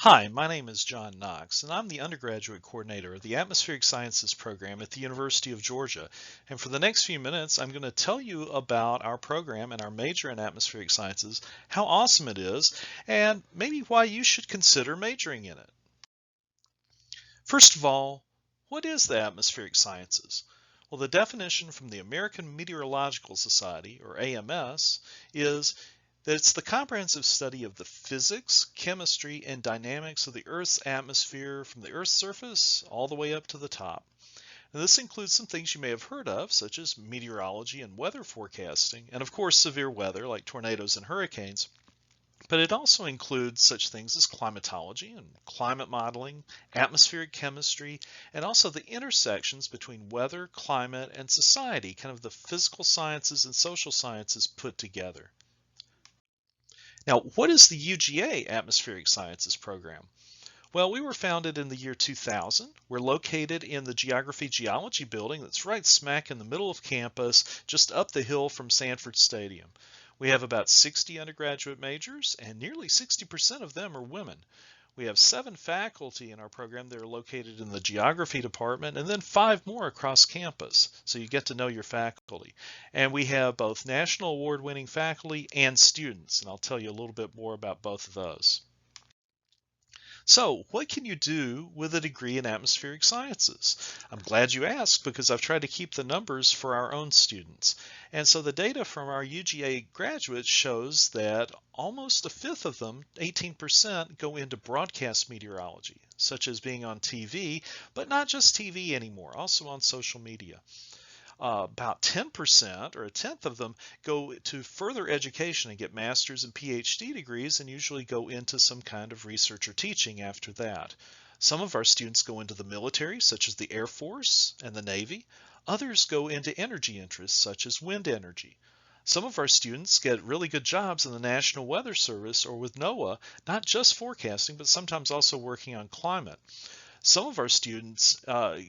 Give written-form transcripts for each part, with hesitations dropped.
Hi, my name is John Knox, and I'm the undergraduate coordinator of the Atmospheric Sciences program at the University of Georgia. And for the next few minutes, I'm going to tell you about our program and our major in atmospheric sciences, how awesome it is, and maybe why you should consider majoring in it. First of all, what is the atmospheric sciences? Well, the definition from the American Meteorological Society, or AMS, is that it's the comprehensive study of the physics, chemistry, and dynamics of the Earth's atmosphere from the Earth's surface all the way up to the top. Now, this includes some things you may have heard of, such as meteorology and weather forecasting, and of course severe weather like tornadoes and hurricanes. But it also includes such things as climatology and climate modeling, atmospheric chemistry, and also the intersections between weather, climate, and society, kind of the physical sciences and social sciences put together. Now, what is the UGA Atmospheric Sciences program? Well, we were founded in the year 2000. We're located in the Geography Geology building that's right smack in the middle of campus, just up the hill from Sanford Stadium. We have about 60 undergraduate majors, and nearly 60% of them are women. We have 7 faculty in our program that are located in the geography department, and then 5 more across campus, so you get to know your faculty. And we have both national award-winning faculty and students, and I'll tell you a little bit more about both of those. So, what can you do with a degree in atmospheric sciences? I'm glad you asked because I've tried to keep the numbers for our own students. And so the data from our UGA graduates shows that almost a fifth of them, 18%, go into broadcast meteorology, such as being on TV, but not just TV anymore, also on social media. About 10% or a tenth of them go to further education and get master's and PhD degrees and usually go into some kind of research or teaching after that. Some of our students go into the military, such as the Air Force and the Navy. Others go into energy interests, such as wind energy. Some of our students get really good jobs in the National Weather Service or with NOAA, not just forecasting, but sometimes also working on climate. Some of our students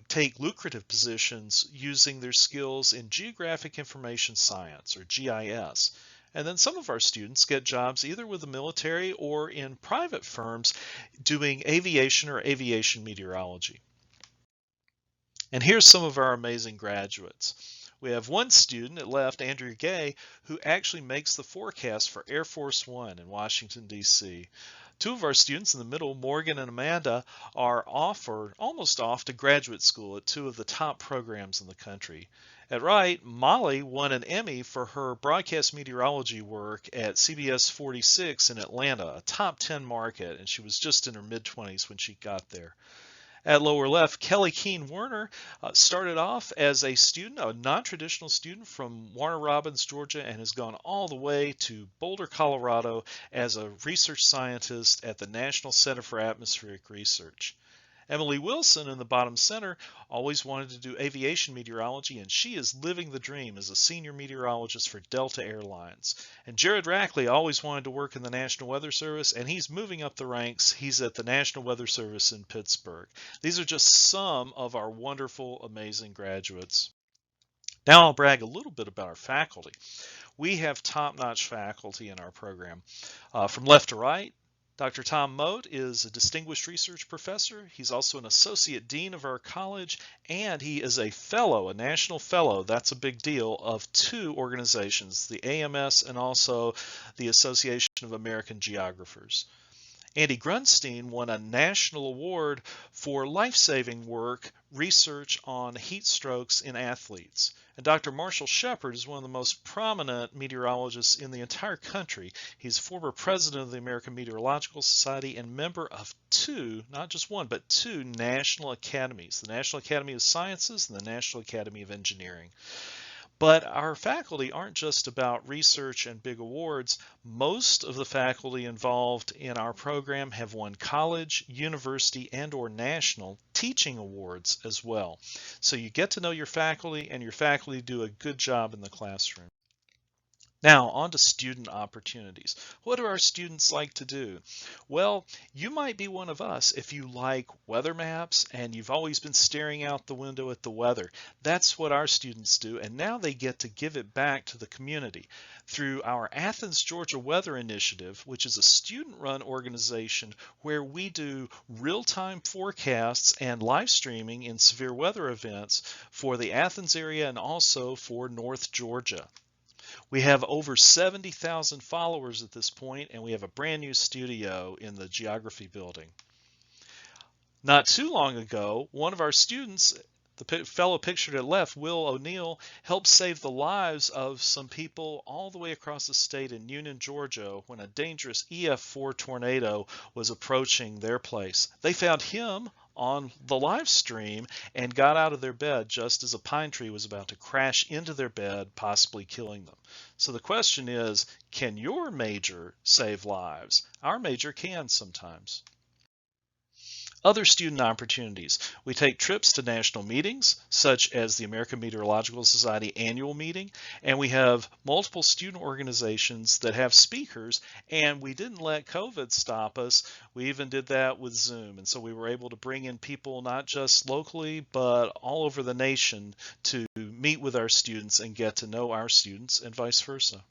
take lucrative positions using their skills in Geographic Information Science, or GIS. And then some of our students get jobs either with the military or in private firms doing aviation or aviation meteorology. And here's some of our amazing graduates. We have one student at left, Andrew Gay, who actually makes the forecast for Air Force One in Washington, D.C. Two of our students in the middle, Morgan and Amanda, are off or almost off to graduate school at 2 of the top programs in the country. At right, Molly won an Emmy for her broadcast meteorology work at CBS 46 in Atlanta, a top 10 market, and she was just in her mid-20s when she got there. At lower left, Kelly Keene Werner started off as a student, a non-traditional student from Warner Robins, Georgia, and has gone all the way to Boulder, Colorado as a research scientist at the National Center for Atmospheric Research. Emily Wilson in the bottom center always wanted to do aviation meteorology, and she is living the dream as a senior meteorologist for Delta Airlines. And Jared Rackley always wanted to work in the National Weather Service, and he's moving up the ranks. He's at the National Weather Service in Pittsburgh. These are just some of our wonderful, amazing graduates. Now I'll brag a little bit about our faculty. We have top-notch faculty in our program. From left to right, Dr. Tom Moat is a distinguished research professor. He's also an associate dean of our college, and he is a fellow, a national fellow, that's a big deal, of 2 organizations, the AMS and also the Association of American Geographers. Andy Grunstein won a national award for life-saving work research on heat strokes in athletes. And Dr. Marshall Shepard is one of the most prominent meteorologists in the entire country. He's former president of the American Meteorological Society and member of 2, not just 1, but 2 national academies, the National Academy of Sciences and the National Academy of Engineering. But our faculty aren't just about research and big awards. Most of the faculty involved in our program have won college, university, and or national teaching awards as well. So you get to know your faculty, and your faculty do a good job in the classroom. Now, on to student opportunities. What do our students like to do? Well, you might be one of us if you like weather maps and you've always been staring out the window at the weather. That's what our students do, and now they get to give it back to the community through our Athens, Georgia Weather Initiative, which is a student-run organization where we do real-time forecasts and live streaming in severe weather events for the Athens area and also for North Georgia. We have over 70,000 followers at this point, and we have a brand new studio in the geography building. Not too long ago, one of our students, the fellow pictured at left, Will O'Neill, helped save the lives of some people all the way across the state in Union, Georgia, when a dangerous EF4 tornado was approaching their place. They found him on the live stream and got out of their bed just as a pine tree was about to crash into their bed, possibly killing them. So the question is, can your major save lives? Our major can sometimes. Other student opportunities. We take trips to national meetings, such as the American Meteorological Society annual meeting, and we have multiple student organizations that have speakers, and we didn't let COVID stop us. We even did that with Zoom, and so we were able to bring in people not just locally, but all over the nation to meet with our students and get to know our students and vice versa.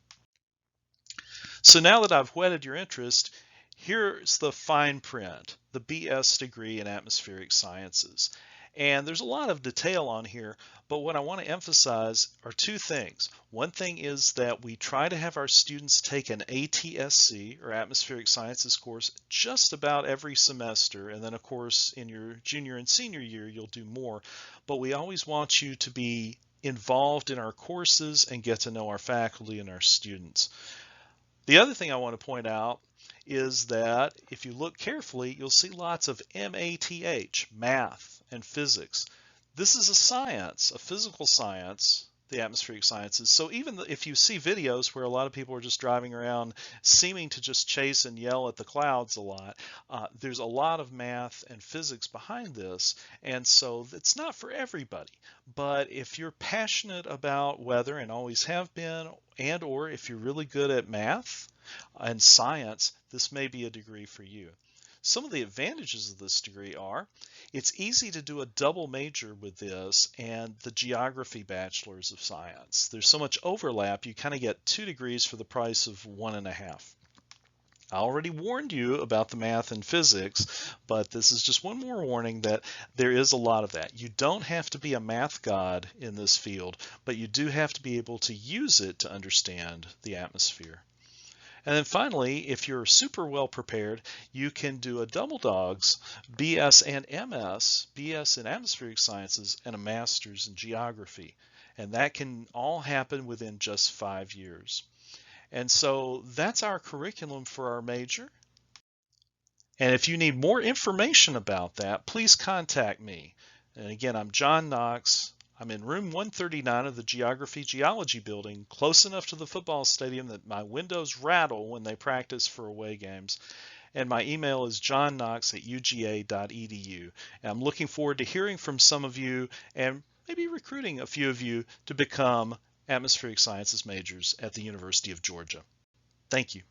So now that I've whetted your interest, here's the fine print, the BS degree in atmospheric sciences. And there's a lot of detail on here, but what I want to emphasize are two things. One thing is that we try to have our students take an ATSC, or Atmospheric Sciences course, just about every semester. And then, of course, in your junior and senior year, you'll do more. But we always want you to be involved in our courses and get to know our faculty and our students. The other thing I want to point out is that if you look carefully, you'll see lots of MATH, math and physics. This is a science, a physical science, the atmospheric sciences. So even if you see videos where a lot of people are just driving around seeming to just chase and yell at the clouds a lot, there's a lot of math and physics behind this, and so it's not for everybody. But if you're passionate about weather and always have been, and or if you're really good at math and science, this may be a degree for you. Some of the advantages of this degree are it's easy to do a double major with this and the geography bachelor's of science. There's so much overlap, you kind of get 2 degrees for the price of 1.5. I already warned you about the math and physics, but this is just one more warning that there is a lot of that. You don't have to be a math god in this field, but you do have to be able to use it to understand the atmosphere. And then finally, if you're super well prepared, you can do a double dogs, BS and MS, BS in atmospheric sciences and a master's in geography. And that can all happen within just 5 years. And so that's our curriculum for our major. And if you need more information about that, please contact me. And again, I'm John Knox. I'm in room 139 of the Geography Geology building, close enough to the football stadium that my windows rattle when they practice for away games. And my email is johnknox@uga.edu. And I'm looking forward to hearing from some of you and maybe recruiting a few of you to become atmospheric sciences majors at the University of Georgia. Thank you.